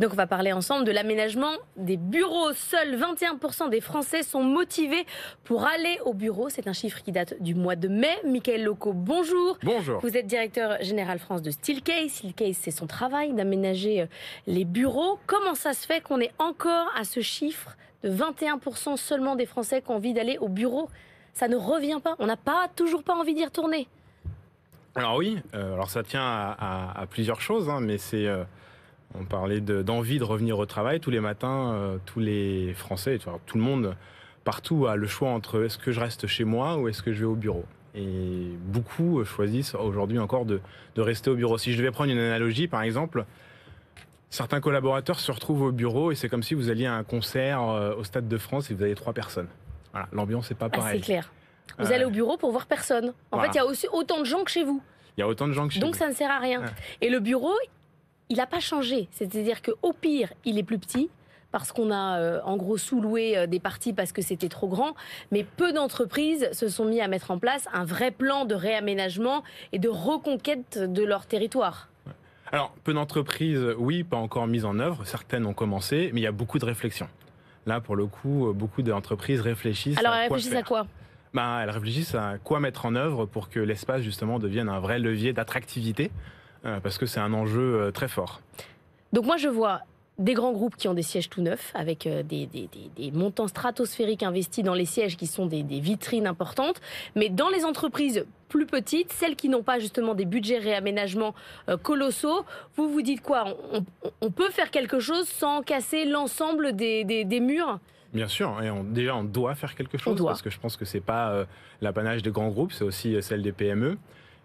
donc on va parler ensemble de l'aménagement des bureaux. Seuls 21% des Français sont motivés pour aller au bureau. C'est un chiffre qui date du mois de mai. Michael Locaux, bonjour. Bonjour. Vous êtes directeur général France de Steelcase. Steelcase, c'est son travail d'aménager les bureaux. Comment ça se fait qu'on est encore à ce chiffre de 21% seulement des Français qui ont envie d'aller au bureau? Ça ne revient pas. On n'a toujours pas envie d'y retourner. Alors oui, alors ça tient à plusieurs choses, hein, mais c'est... on parlait d'envie de revenir au travail. Tous les matins, tous les Français, tout le monde, partout, a le choix entre est-ce que je reste chez moi ou est-ce que je vais au bureau. Et beaucoup choisissent aujourd'hui encore de rester au bureau. Si je devais prendre une analogie, par exemple, certains collaborateurs se retrouvent au bureau et c'est comme si vous alliez à un concert au Stade de France et vous avez 3 personnes. Voilà, l'ambiance n'est pas pareille. C'est clair. Vous allez au bureau pour voir personne. En fait, il y a aussi autant de gens que chez vous. Il y a autant de gens que chez vous. Donc ça ne sert à rien. Et le bureau, il n'a pas changé. C'est-à-dire qu'au pire, il est plus petit, parce qu'on a en gros sous-loué des parties parce que c'était trop grand. Mais peu d'entreprises se sont mis à mettre en place un vrai plan de réaménagement et de reconquête de leur territoire. Alors, peu d'entreprises, oui, pas encore mises en œuvre. Certaines ont commencé, mais il y a beaucoup de réflexions. Là, pour le coup, beaucoup d'entreprises réfléchissent Alors, à elles quoi réfléchissent faire. à quoi ? Elles réfléchissent à quoi mettre en œuvre pour que l'espace, justement, devienne un vrai levier d'attractivité, parce que c'est un enjeu très fort. Donc moi, je vois des grands groupes qui ont des sièges tout neufs, avec des montants stratosphériques investis dans les sièges qui sont des vitrines importantes. Mais dans les entreprises plus petites, celles qui n'ont pas justement des budgets réaménagement colossaux, vous vous dites quoi ? On peut faire quelque chose sans casser l'ensemble des murs ? Bien sûr, et on doit faire quelque chose, parce que je pense que c'est pas l'apanage des grands groupes, c'est aussi celle des PME.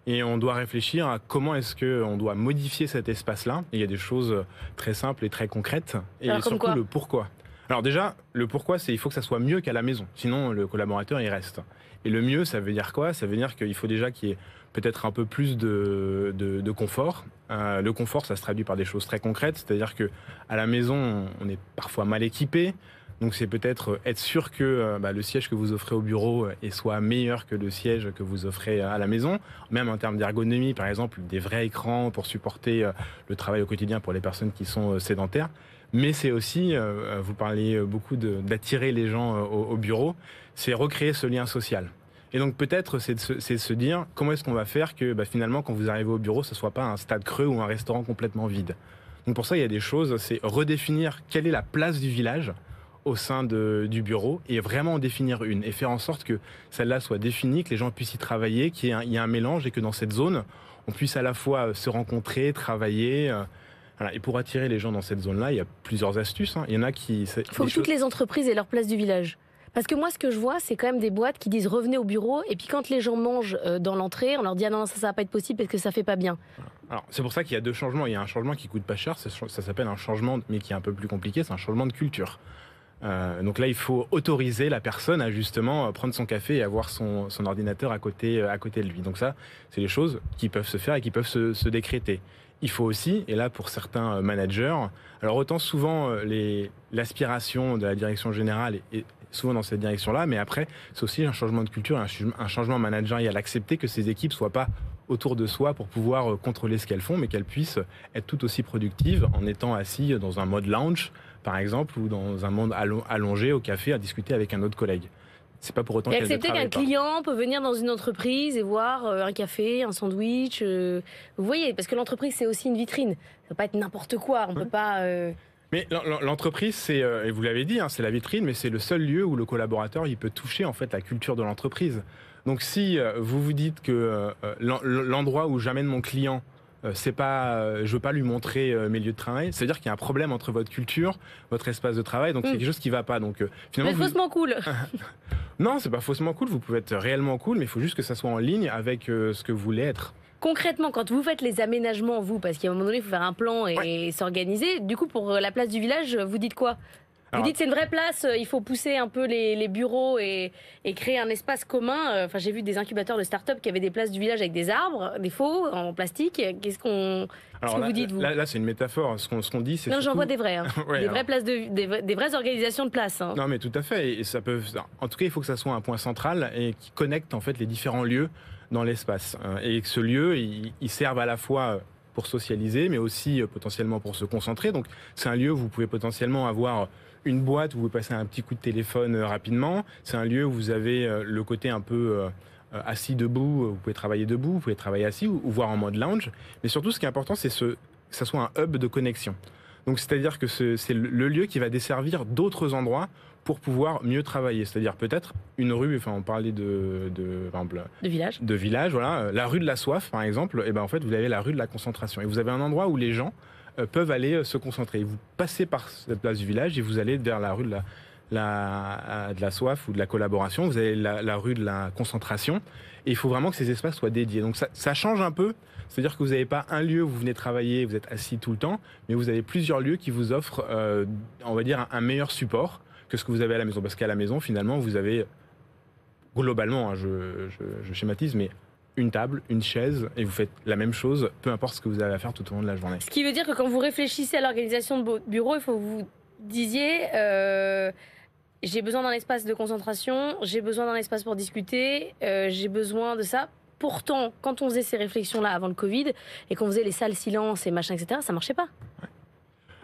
Et on doit réfléchir à comment est-ce qu'on doit modifier cet espace-là. Et il y a des choses très simples et très concrètes. Et surtout le pourquoi. Alors déjà, le pourquoi, c'est il faut que ça soit mieux qu'à la maison. Sinon, le collaborateur, il reste. Et le mieux, ça veut dire quoi ? Ça veut dire qu'il faut déjà qu'il y ait peut-être un peu plus de confort. Le confort, ça se traduit par des choses très concrètes. C'est-à-dire qu'à la maison, on est parfois mal équipé. Donc c'est peut-être être sûr que le siège que vous offrez au bureau soit meilleur que le siège que vous offrez à la maison. Même en termes d'ergonomie, par exemple, des vrais écrans pour supporter le travail au quotidien pour les personnes qui sont sédentaires. Mais c'est aussi, vous parliez beaucoup d'attirer les gens au bureau, c'est recréer ce lien social. Et donc peut-être c'est de se dire comment est-ce qu'on va faire que finalement quand vous arrivez au bureau, ce ne soit pas un stade creux ou un restaurant complètement vide. Donc pour ça, il y a des choses, c'est redéfinir quelle est la place du village au sein du bureau et vraiment en définir une et faire en sorte que celle-là soit définie, que les gens puissent y travailler, qu'il y ait un mélange et que dans cette zone, on puisse à la fois se rencontrer, travailler. Voilà. Et pour attirer les gens dans cette zone-là, il y a plusieurs astuces. Il y en a qui... Il faut que toutes les entreprises aient leur place du village. Parce que moi, ce que je vois, c'est quand même des boîtes qui disent revenez au bureau et puis quand les gens mangent dans l'entrée, on leur dit ah non, ça va pas être possible parce que ça fait pas bien. Alors, c'est pour ça qu'il y a 2 changements. Il y a un changement qui coûte pas cher, ça s'appelle un changement, mais qui est un peu plus compliqué, c'est un changement de culture. Donc là, il faut autoriser la personne à justement prendre son café et avoir son ordinateur à côté de lui. Donc ça, c'est des choses qui peuvent se faire et qui peuvent se décréter. Il faut aussi, et là pour certains managers, alors autant souvent l'aspiration de la direction générale est souvent dans cette direction-là, mais après, c'est aussi un changement de culture, un changement managérial. Accepter que ces équipes ne soient pas autour de soi pour pouvoir contrôler ce qu'elles font, mais qu'elles puissent être tout aussi productives en étant assis dans un mode lounge, par exemple, ou dans un monde allongé au café à discuter avec un autre collègue. C'est pas pour autant qu'elles ne travaillent pas. Et accepter qu'un client peut venir dans une entreprise et voir un café, un sandwich. Vous voyez, parce que l'entreprise, c'est aussi une vitrine. Ça ne peut pas être n'importe quoi. On peut pas... Mais l'entreprise, c'est, et vous l'avez dit, c'est la vitrine, mais c'est le seul lieu où le collaborateur il peut toucher en fait la culture de l'entreprise. Donc si vous vous dites que l'endroit où j'amène mon client, c'est pas, je veux pas lui montrer mes lieux de travail, c'est-à-dire qu'il y a un problème entre votre culture, votre espace de travail, donc c'est quelque chose qui va pas. Donc finalement, faussement cool. Non, c'est pas faussement cool. Vous pouvez être réellement cool, mais il faut juste que ça soit en ligne avec ce que vous voulez être. Concrètement, quand vous faites les aménagements, vous, parce qu'à un moment donné, il faut faire un plan et s'organiser, du coup, pour la place du village, vous dites quoi ? Vous dites c'est une vraie place, il faut pousser un peu les bureaux et créer un espace commun. Enfin, j'ai vu des incubateurs de start-up qui avaient des places du village avec des arbres, des faux, en plastique. Qu'est-ce que vous dites, vous ? Là, c'est une métaphore. Ce qu'on dit, c'est non, surtout... j'en vois des vrais. Des vraies places des vraies organisations de places. Non, mais tout à fait. Et ça peut... En tout cas, il faut que ça soit un point central et qui connecte en fait les différents lieux dans l'espace. Et que ce lieu, il serve à la fois pour socialiser, mais aussi potentiellement pour se concentrer. Donc c'est un lieu où vous pouvez potentiellement avoir une boîte où vous passez un petit coup de téléphone rapidement. C'est un lieu où vous avez le côté un peu assis debout, vous pouvez travailler debout, vous pouvez travailler assis ou voire en mode lounge. Mais surtout, ce qui est important, c'est que ça soit un hub de connexion. Donc c'est-à-dire que c'est le lieu qui va desservir d'autres endroits pour pouvoir mieux travailler. C'est-à-dire peut-être une rue, enfin on parlait par exemple, de village, voilà. La rue de la soif, par exemple, et ben en fait vous avez la rue de la concentration. Et vous avez un endroit où les gens peuvent aller se concentrer. Vous passez par cette place du village et vous allez vers la rue de la soif ou de la collaboration. Vous avez la rue de la concentration. Et il faut vraiment que ces espaces soient dédiés. Donc ça change un peu. C'est-à-dire que vous n'avez pas un lieu où vous venez travailler, vous êtes assis tout le temps, mais vous avez plusieurs lieux qui vous offrent, on va dire, un meilleur support que ce que vous avez à la maison. Parce qu'à la maison, finalement, vous avez, globalement, hein, je schématise, mais une table, une chaise, et vous faites la même chose, peu importe ce que vous avez à faire tout au long de la journée. Ce qui veut dire que quand vous réfléchissez à l'organisation de vos bureaux, il faut que vous disiez... j'ai besoin d'un espace de concentration, j'ai besoin d'un espace pour discuter, j'ai besoin de ça. Pourtant, quand on faisait ces réflexions-là avant le Covid et qu'on faisait les salles silence et machin, etc., ça marchait pas. Ouais.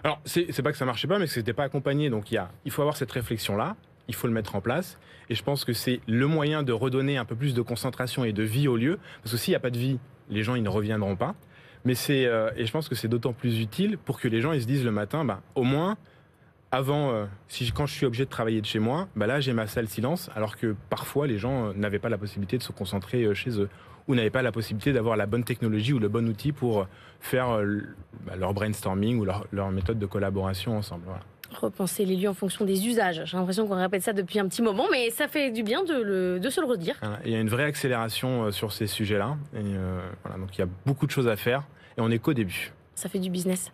Alors, c'est pas que ça marchait pas, mais que c'était pas accompagné. Donc, il faut avoir cette réflexion-là, il faut le mettre en place. Et je pense que c'est le moyen de redonner un peu plus de concentration et de vie au lieu. Parce que s'il n'y a pas de vie, les gens, ils ne reviendront pas. Mais et je pense que c'est d'autant plus utile pour que les gens, ils se disent le matin, au moins... Avant, quand je suis obligé de travailler de chez moi, là j'ai ma salle silence, alors que parfois les gens n'avaient pas la possibilité de se concentrer chez eux, ou n'avaient pas la possibilité d'avoir la bonne technologie ou le bon outil pour faire leur brainstorming ou leur méthode de collaboration ensemble. Voilà. Repenser les lieux en fonction des usages. J'ai l'impression qu'on répète ça depuis un petit moment, mais ça fait du bien de se le redire. Voilà. Il y a une vraie accélération sur ces sujets-là, et voilà, donc il y a beaucoup de choses à faire, et on n'est qu'au début. Ça fait du business.